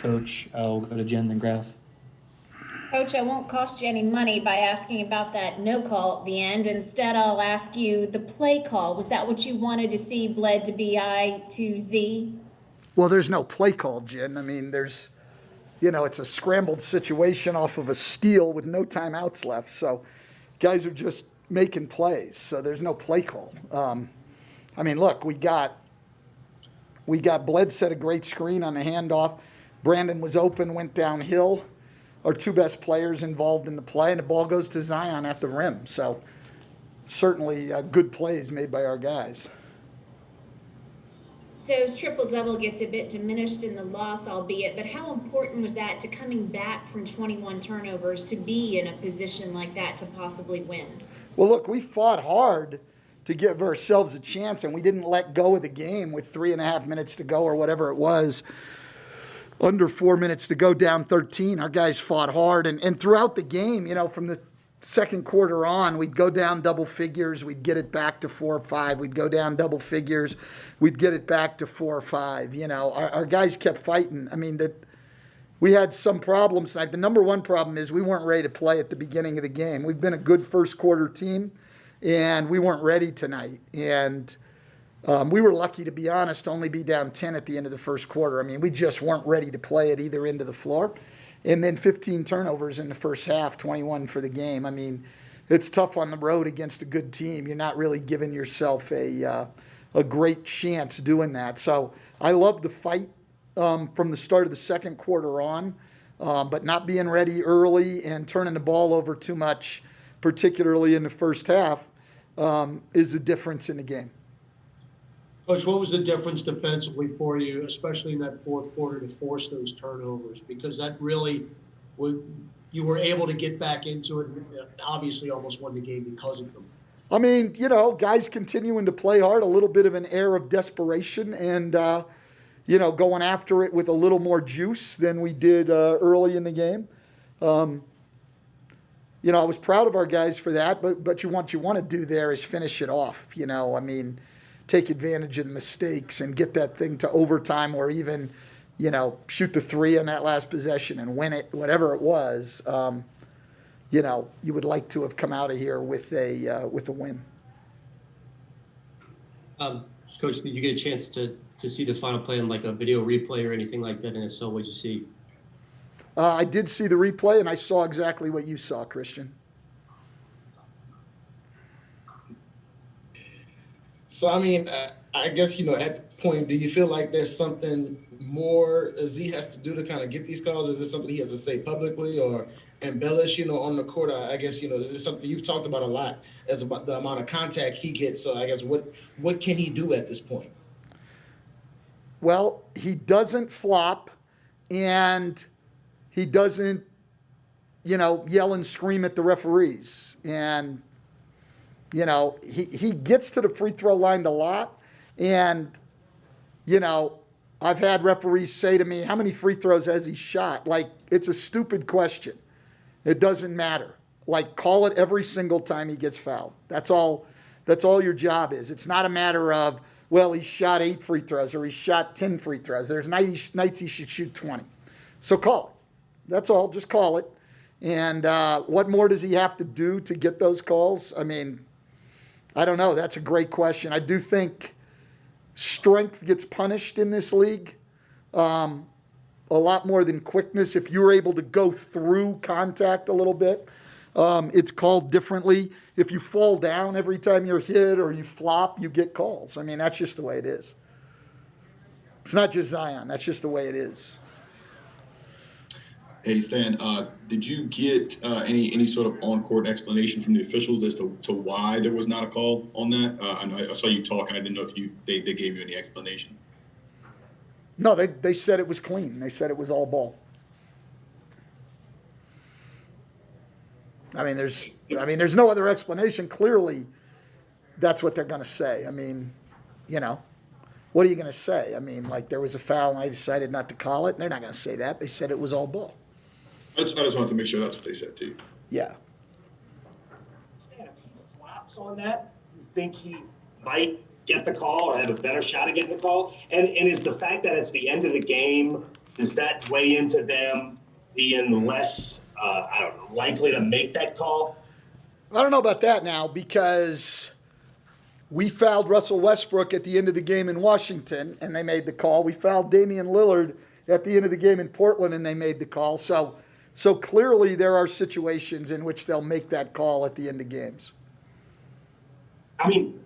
Coach. We'll go to Jen, then Graf. Coach, I won't cost you any money by asking about that no call at the end. Instead, I'll ask you the play call. Was that what you wanted to see bled to BI to Z? Well, there's no play call, Jen. I mean, there's, it's a scrambled situation off of a steal with no timeouts left. So guys are just making plays. So there's no play call. I mean, look, we got Bled set a great screen on the handoff. Brandon was open, went downhill. Our two best players involved in the play, and the ball goes to Zion at the rim. So certainly good plays made by our guys. So his triple-double gets a bit diminished in the loss, albeit, but how important was that to coming back from 21 turnovers to be in a position like that to possibly win? Well, look, we fought hard to give ourselves a chance, and we didn't let go of the game with 3.5 minutes to go or whatever it was. Under 4 minutes to go, down 13. Our guys fought hard. And throughout the game, from the second quarter on, we'd go down double figures. We'd get it back to 4 or 5. We'd go down double figures. We'd get it back to 4 or 5. Our guys kept fighting. I mean, we had some problems tonight. The number one problem is we weren't ready to play at the beginning of the game. We've been a good first quarter team, and we weren't ready tonight. And we were lucky, to be honest, to only be down 10 at the end of the first quarter. I mean, we just weren't ready to play at either end of the floor. And then 15 turnovers in the first half, 21 for the game. I mean, it's tough on the road against a good team. You're not really giving yourself a great chance doing that. So I love the fight from the start of the second quarter on, but not being ready early and turning the ball over too much, particularly in the first half, is the difference in the game. Coach, what was the difference defensively for you, especially in that fourth quarter, to force those turnovers? Because that really you were able to get back into it and obviously almost won the game because of them. I mean, guys continuing to play hard, a little bit of an air of desperation and, going after it with a little more juice than we did early in the game. I was proud of our guys for that, but what you want to do there is finish it off, take advantage of the mistakes and get that thing to overtime or even, shoot the 3 on that last possession and win it, whatever it was. You would like to have come out of here with a win. Coach, did you get a chance to see the final play in like a video replay or anything like that? And if so, what did you see? I did see the replay, and I saw exactly what you saw, Christian. So, I mean, I guess, at the point, do you feel like there's something more Z has to do to kind of get these calls? Is this something he has to say publicly or embellish, on the court? I guess, this is something you've talked about a lot as about the amount of contact he gets. So I guess what can he do at this point? Well, he doesn't flop, and he doesn't, yell and scream at the referees. And he gets to the free throw line a lot. And, I've had referees say to me, how many free throws has he shot? Like, it's a stupid question. It doesn't matter. Like, call it every single time he gets fouled. That's all your job is. It's not a matter of, well, he shot 8 free throws or he shot 10 free throws. There's nights he should shoot 20. So call it. That's all. Just call it. And what more does he have to do to get those calls? I mean, I don't know. That's a great question. I do think strength gets punished in this league a lot more than quickness. If you're able to go through contact a little bit, it's called differently. If you fall down every time you're hit or you flop, you get calls. I mean, that's just the way it is. It's not just Zion. That's just the way it is. Hey, Stan, did you get any sort of on-court explanation from the officials as to why there was not a call on that? I saw you talk, and I didn't know if they gave you any explanation. No, they said it was clean. They said it was all ball. I mean, there's no other explanation. Clearly, that's what they're going to say. I mean, what are you going to say? I mean, like, there was a foul and I decided not to call it. They're not going to say that. They said it was all ball. I just wanted to make sure that's what they said too. Yeah. Stan, if he flops on that, you think he might get the call or have a better shot at getting the call? And is the fact that it's the end of the game does that weigh into them being less, I don't know, likely to make that call? I don't know about that now because we fouled Russell Westbrook at the end of the game in Washington, and they made the call. We fouled Damian Lillard at the end of the game in Portland, and they made the call. So clearly there are situations in which they'll make that call at the end of games. I mean,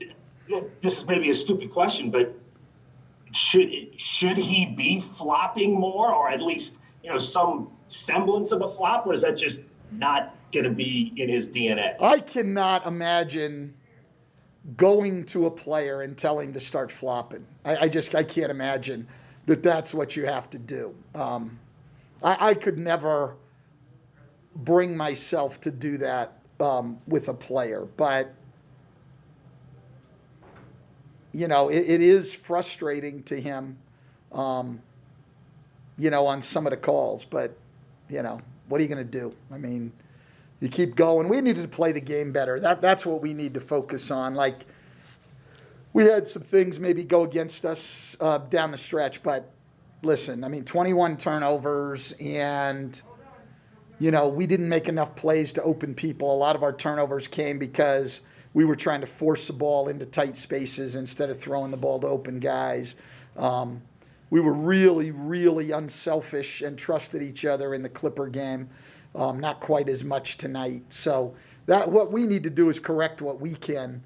this is maybe a stupid question, but should he be flopping more, or at least, some semblance of a flop, or is that just not going to be in his DNA? I cannot imagine going to a player and telling him to start flopping. I can't imagine that that's what you have to do. I could never bring myself to do that with a player, but it is frustrating to him, on some of the calls, but what are you going to do? I mean, you keep going. We needed to play the game better. That's what we need to focus on. Like, we had some things maybe go against us down the stretch, but listen, 21 turnovers, and, we didn't make enough plays to open people. A lot of our turnovers came because we were trying to force the ball into tight spaces instead of throwing the ball to open guys. We were really, really unselfish and trusted each other in the Clipper game. Not quite as much tonight. So what we need to do is correct what we can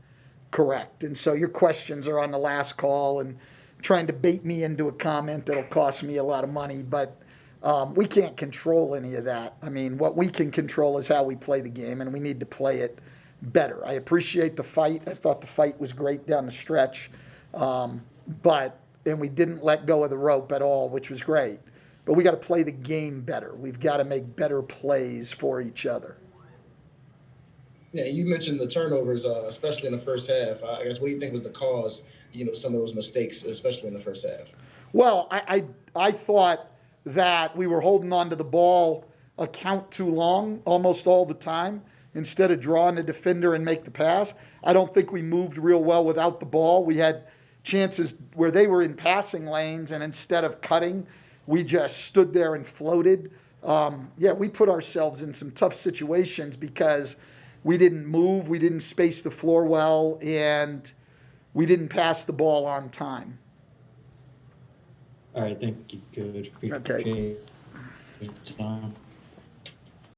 correct. And so your questions are on the last call and trying to bait me into a comment that'll cost me a lot of money. But we can't control any of that. What we can control is how we play the game, and we need to play it better. I appreciate the fight. I thought the fight was great down the stretch. And we didn't let go of the rope at all, which was great. But we got to play the game better. We've got to make better plays for each other. Yeah, you mentioned the turnovers, especially in the first half. I guess, what do you think was the cause, some of those mistakes, especially in the first half? Well, I thought that we were holding on to the ball a count too long almost all the time instead of drawing the defender and make the pass. I don't think we moved real well without the ball. We had chances where they were in passing lanes, and instead of cutting, we just stood there and floated. We put ourselves in some tough situations because we didn't move, we didn't space the floor well, and we didn't pass the ball on time. All right, thank you, Coach. Okay. Appreciate your time.